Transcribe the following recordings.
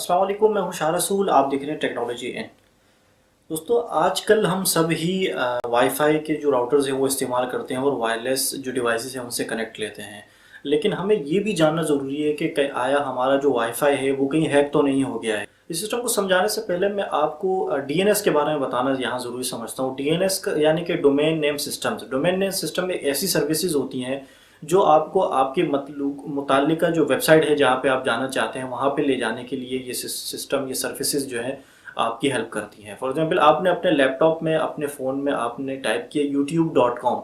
अस्सलाम वालेकुम, मैं हूं शाह रसूल। आप देख रहे हैं टेक्नोलॉजी इन। दोस्तों, आजकल हम सब ही वाईफाई के जो राउटर्स हैं वो इस्तेमाल करते हैं और वायरलेस जो डिवाइसेस हैं उनसे कनेक्ट लेते हैं। लेकिन हमें ये भी जानना ज़रूरी है कि आया हमारा जो वाईफाई है वो कहीं हैक तो नहीं हो गया है। इस सिस्टम को समझाने से पहले मैं आपको डीएनएस के बारे में बताना यहाँ ज़रूरी समझता हूँ। डीएनएस का यानी कि domain name systems. Domain name system में ऐसी सर्विसेज होती हैं जो आपको आपके मुतालिका जो वेबसाइट है जहाँ पे आप जाना चाहते हैं वहाँ पे ले जाने के लिए ये सिस्टम, ये सर्विसेज जो है आपकी हेल्प करती हैं। फॉर एग्जांपल, आपने अपने लैपटॉप में, अपने फ़ोन में आपने टाइप किया youtube.com,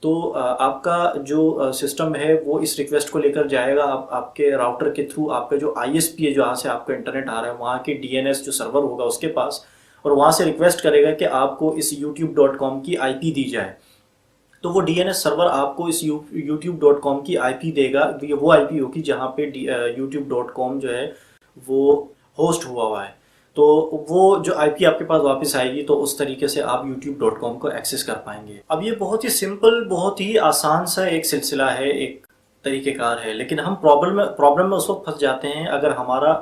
तो आपका जो सिस्टम है वो इस रिक्वेस्ट को लेकर जाएगा आपके राउटर के थ्रू। आपका जो आईएसपी है जहाँ से आपका इंटरनेट आ रहा है वहाँ के डीएनएस जो सर्वर होगा उसके पास, और वहाँ से रिक्वेस्ट करेगा कि आपको इस youtube.com की आईपी दी जाए। तो वो डीएनएस सर्वर आपको इस youtube.com की आईपी देगा। ये वो आईपी होगी जहाँ पे youtube.com जो है वो होस्ट हुआ है। तो वो जो आईपी आपके पास वापस आएगी तो उस तरीके से आप youtube.com को एक्सेस कर पाएंगे। अब ये बहुत ही सिंपल, बहुत ही आसान सा एक सिलसिला है, एक तरीक़ेकार है। लेकिन हम प्रॉब्लम में उस वक्त फंस जाते हैं अगर हमारा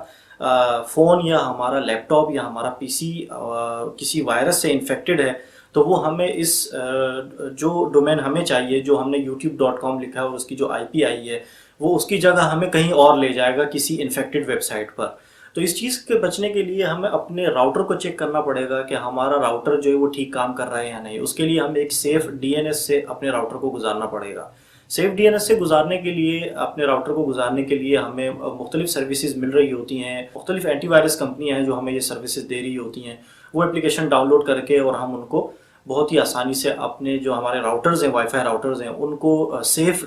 फ़ोन या हमारा लैपटॉप या हमारा पीसी किसी वायरस से इन्फेक्टेड है। तो वो हमें इस जो डोमेन हमें चाहिए, जो हमने youtube.com लिखा है और उसकी जो आईपी आई है, वो उसकी जगह हमें कहीं और ले जाएगा किसी इन्फेक्टेड वेबसाइट पर। तो इस चीज़ के बचने के लिए हमें अपने राउटर को चेक करना पड़ेगा कि हमारा राउटर जो है वो ठीक काम कर रहा है या नहीं। उसके लिए हमें एक सेफ डीएनएस से अपने राउटर को गुजारना पड़ेगा। सेफ डीएनएस से गुजारने के लिए, अपने राउटर को गुजारने के लिए हमें मुख्तलिफ सर्विसेज मिल रही होती हैं। मुख्तलिफ एंटीवायरस कंपनियाँ हैं जो हमें ये सर्विसेज दे रही होती हैं। वो एप्लीकेशन डाउनलोड करके और हम उनको बहुत ही आसानी से अपने जो हमारे राउटर्स हैं, वाईफाई राउटर्स हैं, उनको सेफ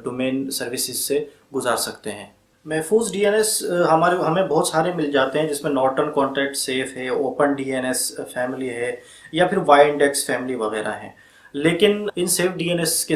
डोमेन सर्विसेज से गुजार सकते हैं। महफूज डीएनएस हमें बहुत सारे मिल जाते हैं, जिसमें नॉर्टन कॉन्टैक्ट सेफ है, ओपन डीएनएस फैमिली है, या फिर वाई इंडेक्स फैमिली वगैरह हैं। लेकिन इन सेफ डीएनएस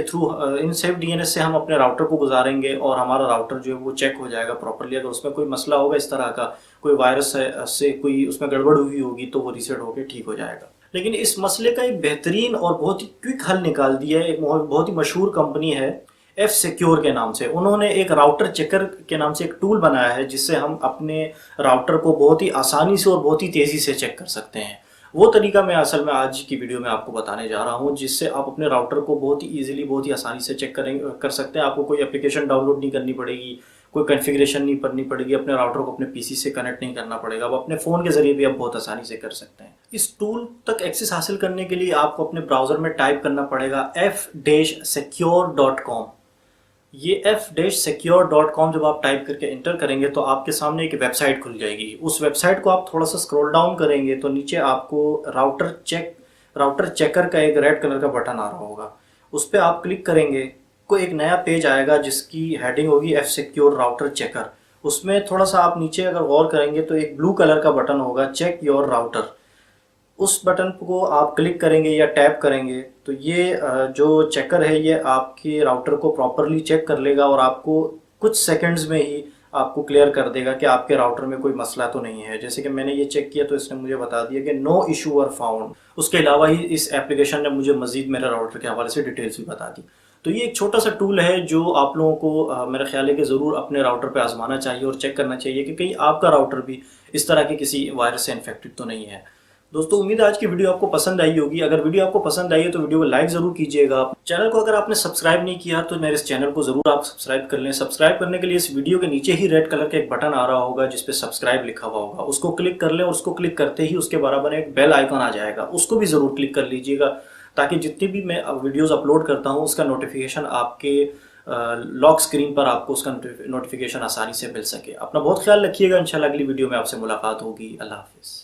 से हम अपने राउटर को गुजारेंगे और हमारा राउटर जो है वो चेक हो जाएगा प्रॉपरली। अगर उसमें कोई मसला होगा, इस तरह का कोई वायरस से कोई उसमें गड़बड़ हुई होगी, तो वो रीसेट होकर ठीक हो जाएगा। लेकिन इस मसले का एक बेहतरीन और बहुत ही क्विक हल निकाल दिया है। एक बहुत ही मशहूर कंपनी है एफ सिक्योर के नाम से। उन्होंने एक राउटर चेकर के नाम से एक टूल बनाया है जिससे हम अपने राउटर को बहुत ही आसानी से और बहुत ही तेज़ी से चेक कर सकते हैं। वो तरीका मैं असल में आज की वीडियो में आपको बताने जा रहा हूँ, जिससे आप अपने राउटर को बहुत ही ईजिली, बहुत ही आसानी से चेक कर सकते हैं। आपको कोई एप्लीकेशन डाउनलोड नहीं करनी पड़ेगी, कोई कॉन्फ़िगरेशन नहीं करनी पड़ेगी, अपने राउटर को अपने पीसी से कनेक्ट नहीं करना पड़ेगा। आप अपने फ़ोन के ज़रिए भी आप बहुत आसानी से कर सकते हैं। इस टूल तक एक्सेस हासिल करने के लिए आपको अपने ब्राउज़र में टाइप करना पड़ेगा f-secure.com। ये f-secure.com जब आप टाइप करके इंटर करेंगे तो आपके सामने एक वेबसाइट खुल जाएगी। उस वेबसाइट को आप थोड़ा सा स्क्रॉल डाउन करेंगे तो नीचे आपको राउटर चेकर का एक रेड कलर का बटन आ रहा होगा। उस पर आप क्लिक करेंगे को एक नया पेज आएगा जिसकी हेडिंग होगी एफ सिक्योर राउटर चेकर। उसमें थोड़ा सा आप नीचे अगर गौर करेंगे तो एक ब्लू कलर का बटन होगा, चेक योर राउटर। उस बटन को आप क्लिक करेंगे या टैप करेंगे तो ये जो चेकर है ये आपके राउटर को प्रॉपरली चेक कर लेगा और आपको कुछ सेकंड्स में ही आपको क्लियर कर देगा कि आपके राउटर में कोई मसला तो नहीं है। जैसे कि मैंने ये चेक किया तो इसने मुझे बता दिया कि नो इशू आर फाउंड। उसके अलावा ही इस एप्लीकेशन ने मुझे मजीद मेरे राउटर के हवाले से डिटेल्स भी बता दी। तो ये एक छोटा सा टूल है जो आप लोगों को मेरा ख्याल है कि ज़रूर अपने राउटर पे आजमाना चाहिए और चेक करना चाहिए कि कहीं आपका राउटर भी इस तरह के किसी वायरस से इन्फेक्टेड तो नहीं है। दोस्तों, उम्मीद है आज की वीडियो आपको पसंद आई होगी। अगर वीडियो आपको पसंद आई है तो वीडियो को लाइक ज़रूर कीजिएगा। चैनल को अगर आपने सब्सक्राइब नहीं किया तो मेरे इस चैनल को ज़रूर आप सब्सक्राइब कर लें। सब्सक्राइब करने के लिए इस वीडियो के नीचे ही रेड कलर का एक बटन आ रहा होगा जिस पे सब्सक्राइब लिखा हुआ होगा, उसको क्लिक कर लें और उसको क्लिक करते ही उसके बराबर एक बेल आइकन आ जाएगा, उसको भी ज़रूर क्लिक कर लीजिएगा ताकि जितनी भी मैं वीडियोज़ अपलोड करता हूँ उसका नोटिफिकेशन आपके लॉक स्क्रीन पर आपको उसका नोटिफिकेशन आसानी से मिल सके। अपना बहुत ख्याल रखिएगा। इंशाल्लाह अगली वीडियो में आपसे मुलाकात होगी। अल्लाह हाफिज़।